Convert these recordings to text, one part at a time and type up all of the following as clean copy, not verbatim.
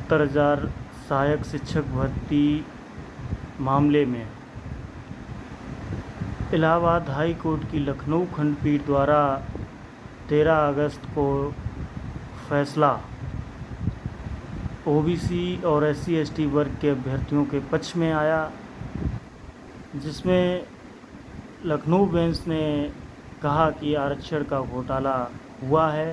69,000 सहायक शिक्षक भर्ती मामले में इलाहाबाद हाई कोर्ट की लखनऊ खंडपीठ द्वारा 13 अगस्त को फैसला ओबीसी और SC/ST वर्ग के अभ्यर्थियों के पक्ष में आया, जिसमें लखनऊ बेंच ने कहा कि आरक्षण का घोटाला हुआ है।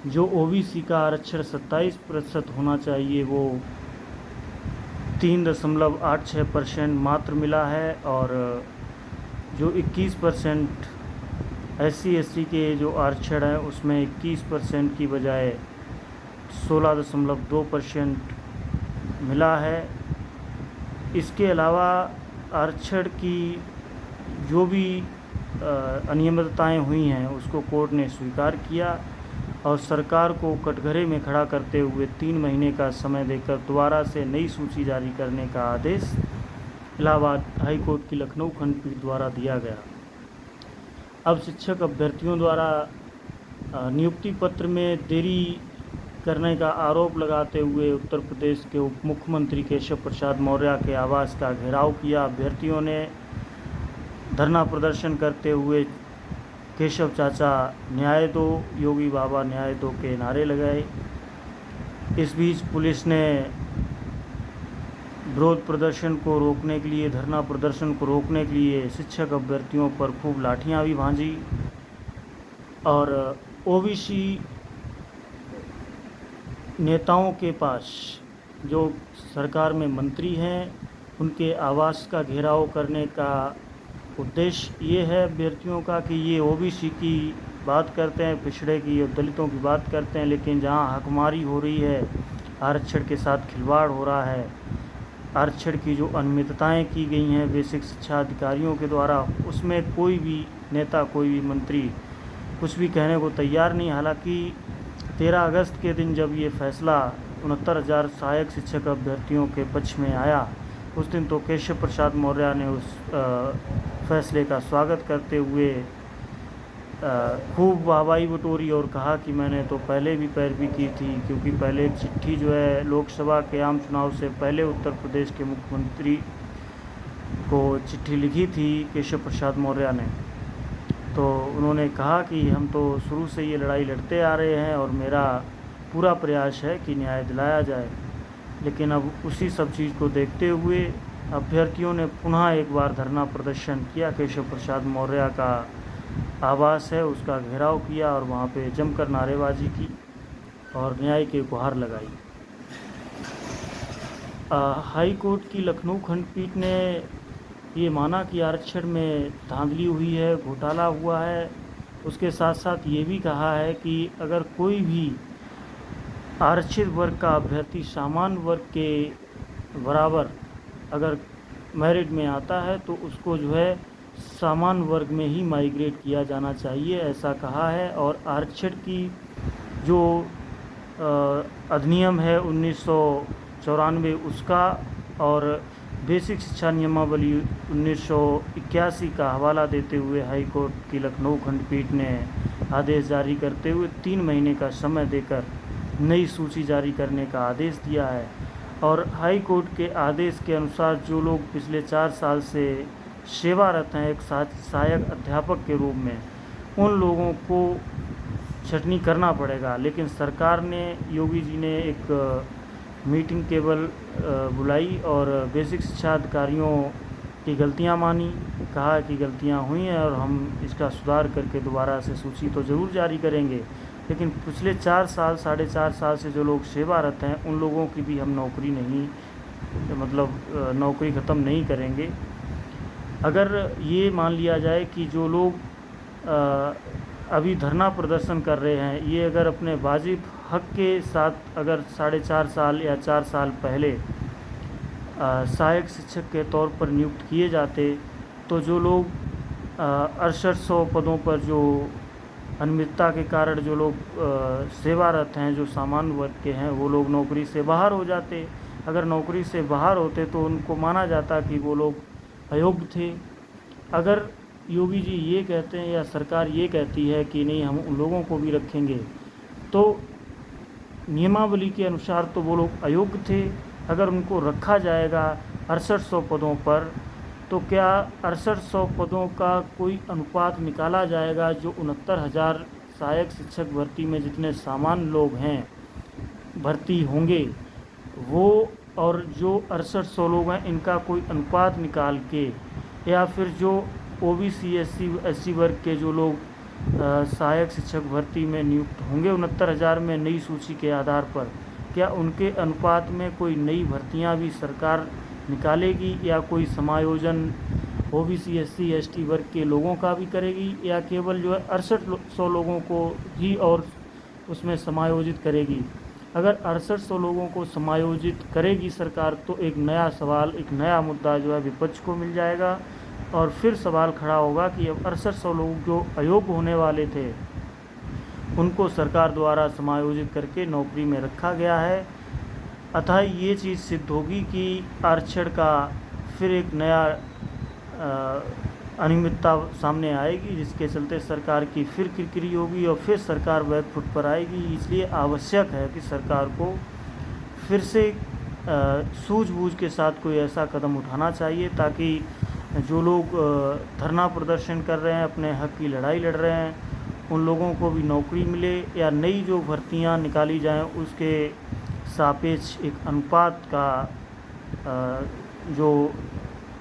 जो ओबीसी का आरक्षण 27% होना चाहिए वो 3.86% मात्र मिला है, और जो 21% SC/ST के जो आरक्षण है उसमें 21% की बजाय 16.2% मिला है। इसके अलावा आरक्षण की जो भी अनियमितताएं हुई हैं उसको कोर्ट ने स्वीकार किया और सरकार को कटघरे में खड़ा करते हुए 3 महीने का समय देकर दोबारा से नई सूची जारी करने का आदेश इलाहाबाद हाई कोर्ट की लखनऊ खंडपीठ द्वारा दिया गया। अब शिक्षक अभ्यर्थियों द्वारा नियुक्ति पत्र में देरी करने का आरोप लगाते हुए उत्तर प्रदेश के उप मुख्यमंत्री केशव प्रसाद मौर्य के आवास का घेराव किया। अभ्यर्थियों ने धरना प्रदर्शन करते हुए केशव चाचा न्याय दो, योगी बाबा न्याय दो के नारे लगाए। इस बीच पुलिस ने विरोध प्रदर्शन को रोकने के लिए, धरना प्रदर्शन को रोकने के लिए शिक्षक अभ्यर्थियों पर खूब लाठियां भी भांजी और ओबीसी नेताओं के पास जो सरकार में मंत्री हैं उनके आवास का घेराव करने का उद्देश्य ये है अभ्यर्थियों का कि ये ओबीसी की बात करते हैं, पिछड़े की और दलितों की बात करते हैं, लेकिन जहां हकमारी हो रही है, आरक्षण के साथ खिलवाड़ हो रहा है, आरक्षण की जो अनियमितताएं की गई हैं बेसिक शिक्षा अधिकारियों के द्वारा, उसमें कोई भी नेता, कोई भी मंत्री कुछ भी कहने को तैयार नहीं। हालांकि 13 अगस्त के दिन जब ये फैसला 69,000 सहायक शिक्षक अभ्यर्थियों के पक्ष में आया, उस दिन तो केशव प्रसाद मौर्य ने उस फैसले का स्वागत करते हुए खूब वाहवाही बटोरी और कहा कि मैंने तो पहले भी पैरवी की थी, क्योंकि पहले एक चिट्ठी जो है लोकसभा के आम चुनाव से पहले उत्तर प्रदेश के मुख्यमंत्री को चिट्ठी लिखी थी केशव प्रसाद मौर्य ने। तो उन्होंने कहा कि हम तो शुरू से ये लड़ाई लड़ते आ रहे हैं और मेरा पूरा प्रयास है कि न्याय दिलाया जाए। लेकिन अब उसी सब चीज़ को देखते हुए अभ्यर्थियों ने पुनः एक बार धरना प्रदर्शन किया। केशव प्रसाद मौर्य का आवास है उसका घेराव किया और वहाँ पे जमकर नारेबाजी की और न्याय की गुहार लगाई। हाई कोर्ट की लखनऊ खंडपीठ ने ये माना कि आरक्षण में धांधली हुई है, घोटाला हुआ है। उसके साथ साथ ये भी कहा है कि अगर कोई भी आरक्षित वर्ग का अभ्यर्थी सामान्य वर्ग के बराबर अगर मेरिट में आता है तो उसको जो है सामान्य वर्ग में ही माइग्रेट किया जाना चाहिए, ऐसा कहा है। और आरक्षण की जो अधिनियम है 1994 उसका और बेसिक शिक्षा नियमावली 1981 का हवाला देते हुए हाई कोर्ट की लखनऊ खंडपीठ ने आदेश जारी करते हुए 3 महीने का समय देकर नई सूची जारी करने का आदेश दिया है। और हाई कोर्ट के आदेश के अनुसार जो लोग पिछले 4 साल से सेवारत हैं एक सहायक अध्यापक के रूप में, उन लोगों को छटनी करना पड़ेगा। लेकिन सरकार ने, योगी जी ने एक मीटिंग केवल बुलाई और बेसिक शिक्षा अधिकारियों की गलतियां मानी, कहा कि गलतियां हुई हैं और हम इसका सुधार करके दोबारा से सूची तो ज़रूर जारी करेंगे। लेकिन पिछले 4 साल, 4.5 साल से जो लोग सेवारत हैं उन लोगों की भी हम नौकरी नहीं, मतलब नौकरी ख़त्म नहीं करेंगे। अगर ये मान लिया जाए कि जो लोग अभी धरना प्रदर्शन कर रहे हैं ये अगर अपने वाजिब हक के साथ अगर 4.5 साल या 4 साल पहले सहायक शिक्षक के तौर पर नियुक्त किए जाते तो जो लोग 6800 पदों पर जो अनियमितता के कारण जो लोग सेवारत हैं, जो सामान्य वर्ग के हैं, वो लोग नौकरी से बाहर हो जाते। अगर नौकरी से बाहर होते तो उनको माना जाता कि वो लोग अयोग्य थे। अगर योगी जी ये कहते हैं या सरकार ये कहती है कि नहीं हम उन लोगों को भी रखेंगे, तो नियमावली के अनुसार तो वो लोग अयोग्य थे। अगर उनको रखा जाएगा 6800 पदों पर, तो क्या 6800 पदों का कोई अनुपात निकाला जाएगा जो 69,000 सहायक शिक्षक भर्ती में जितने सामान्य लोग हैं भर्ती होंगे, वो और जो 6800 लोग हैं इनका कोई अनुपात निकाल के, या फिर जो ओबीसी एससी वर्ग के जो लोग सहायक शिक्षक भर्ती में नियुक्त होंगे 69,000 में नई सूची के आधार पर, क्या उनके अनुपात में कोई नई भर्तियां भी सरकार निकालेगी, या कोई समायोजन ओबीसी एससी एसटी वर्ग के लोगों का भी करेगी, या केवल जो है 6800 लोगों को ही और उसमें समायोजित करेगी। अगर 6800 लोगों को समायोजित करेगी सरकार, तो एक नया सवाल, एक नया मुद्दा जो है विपक्ष को मिल जाएगा, और फिर सवाल खड़ा होगा कि अब 6800 लोग जो अयोग्य होने वाले थे उनको सरकार द्वारा समायोजित करके नौकरी में रखा गया है। अतः ये चीज़ सिद्ध होगी कि आरक्षण का फिर एक नया अनियमितता सामने आएगी, जिसके चलते सरकार की फिर किरकिरी होगी और फिर सरकार बैक फुट पर आएगी। इसलिए आवश्यक है कि सरकार को फिर से सूझबूझ के साथ कोई ऐसा कदम उठाना चाहिए ताकि जो लोग धरना प्रदर्शन कर रहे हैं, अपने हक की लड़ाई लड़ रहे हैं, उन लोगों को भी नौकरी मिले, या नई जो भर्तियां निकाली जाएं उसके सापेक्ष एक अनुपात का जो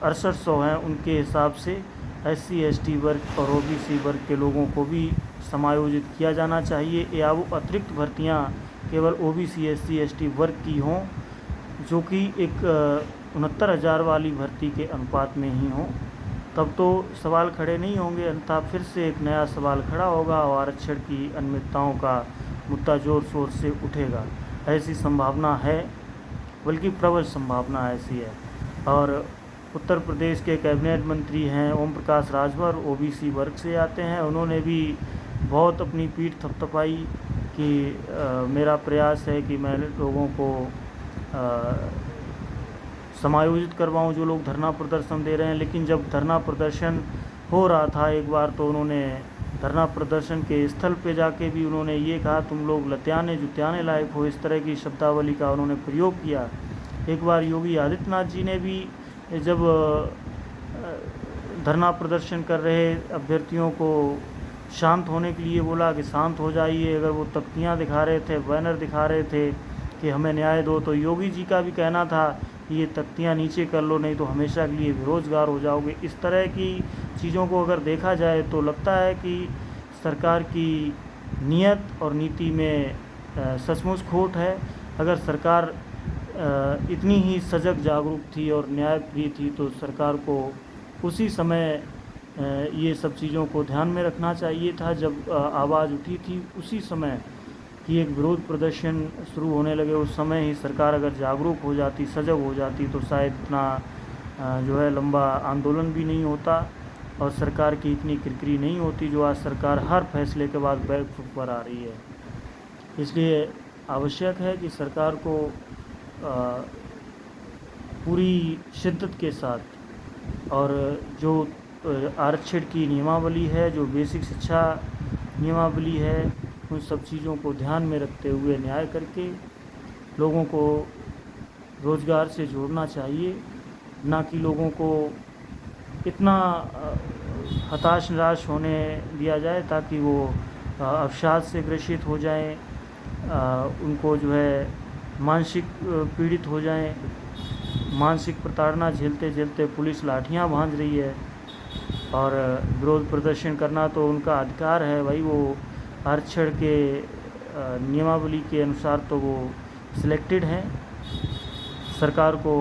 6800 हैं उनके हिसाब से एससी एसटी वर्ग और ओबीसी वर्ग के लोगों को भी समायोजित किया जाना चाहिए, या वो अतिरिक्त भर्तियां केवल ओबीसी एससी एसटी वर्ग की हों, जो कि एक 69,000 वाली भर्ती के अनुपात में ही हों। तब तो सवाल खड़े नहीं होंगे, अन्यथा फिर से एक नया सवाल खड़ा होगा और आरक्षण की अनियमितताओं का मुद्दा ज़ोर शोर से उठेगा। ऐसी संभावना है, बल्कि प्रबल संभावना ऐसी है। और उत्तर प्रदेश के कैबिनेट मंत्री हैं ओम प्रकाश राजभर, ओबीसी वर्ग से आते हैं, उन्होंने भी बहुत अपनी पीठ थपथपाई कि मेरा प्रयास है कि मैं लोगों को समायोजित करवाऊं जो लोग धरना प्रदर्शन दे रहे हैं। लेकिन जब धरना प्रदर्शन हो रहा था एक बार, तो उन्होंने धरना प्रदर्शन के स्थल पे जाके भी उन्होंने ये कहा, तुम लोग लत्याने जुत्याने लायक हो, इस तरह की शब्दावली का उन्होंने प्रयोग किया। एक बार योगी आदित्यनाथ जी ने भी जब धरना प्रदर्शन कर रहे अभ्यर्थियों को शांत होने के लिए बोला कि शांत हो जाइए, अगर वो तख्तियाँ दिखा रहे थे, बैनर दिखा रहे थे कि हमें न्याय दो, तो योगी जी का भी कहना था कि ये तख्तियाँ नीचे कर लो, नहीं तो हमेशा के लिए बेरोज़गार हो जाओगे। इस तरह की चीज़ों को अगर देखा जाए तो लगता है कि सरकार की नीयत और नीति में सचमुच खोट है। अगर सरकार इतनी ही सजग जागरूक थी और न्यायप्रिय थी, तो सरकार को उसी समय ये सब चीज़ों को ध्यान में रखना चाहिए था। जब आवाज़ उठी थी उसी समय कि एक विरोध प्रदर्शन शुरू होने लगे, उस समय ही सरकार अगर जागरूक हो जाती, सजग हो जाती, तो शायद इतना जो है लंबा आंदोलन भी नहीं होता और सरकार की इतनी किरकिरी नहीं होती जो आज सरकार हर फैसले के बाद बैक फुट पर आ रही है। इसलिए आवश्यक है कि सरकार को पूरी शिद्दत के साथ, और जो आरक्षण की नियमावली है, जो बेसिक शिक्षा नियमावली है, उन सब चीज़ों को ध्यान में रखते हुए न्याय करके लोगों को रोज़गार से जोड़ना चाहिए, ना कि लोगों को इतना हताश निराश होने दिया जाए ताकि वो अवसाद से ग्रसित हो जाएं, उनको जो है मानसिक पीड़ित हो जाएं। मानसिक प्रताड़ना झेलते झेलते पुलिस लाठियां भांज रही है, और विरोध प्रदर्शन करना तो उनका अधिकार है भाई, वो आरक्षण के नियमावली के अनुसार तो वो सिलेक्टेड हैं। सरकार को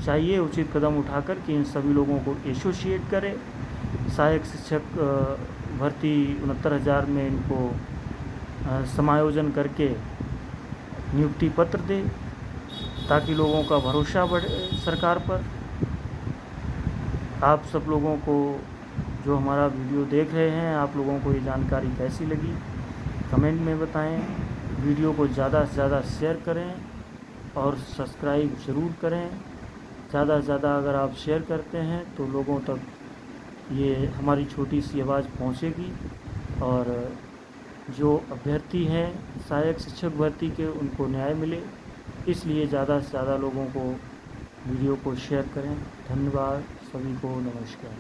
चाहिए उचित कदम उठाकर कि इन सभी लोगों को एसोसिएट करे, सहायक शिक्षक भर्ती 69,000 में इनको समायोजन करके नियुक्ति पत्र दे, ताकि लोगों का भरोसा बढ़े सरकार पर। आप सब लोगों को जो हमारा वीडियो देख रहे हैं, आप लोगों को ये जानकारी कैसी लगी कमेंट में बताएं। वीडियो को ज़्यादा से ज़्यादा शेयर करें और सब्सक्राइब ज़रूर करें। ज़्यादा से ज़्यादा अगर आप शेयर करते हैं तो लोगों तक ये हमारी छोटी सी आवाज़ पहुंचेगी और जो अभ्यर्थी हैं सहायक शिक्षक भर्ती के उनको न्याय मिले, इसलिए ज़्यादा से ज़्यादा लोगों को वीडियो को शेयर करें। धन्यवाद, सभी को नमस्कार।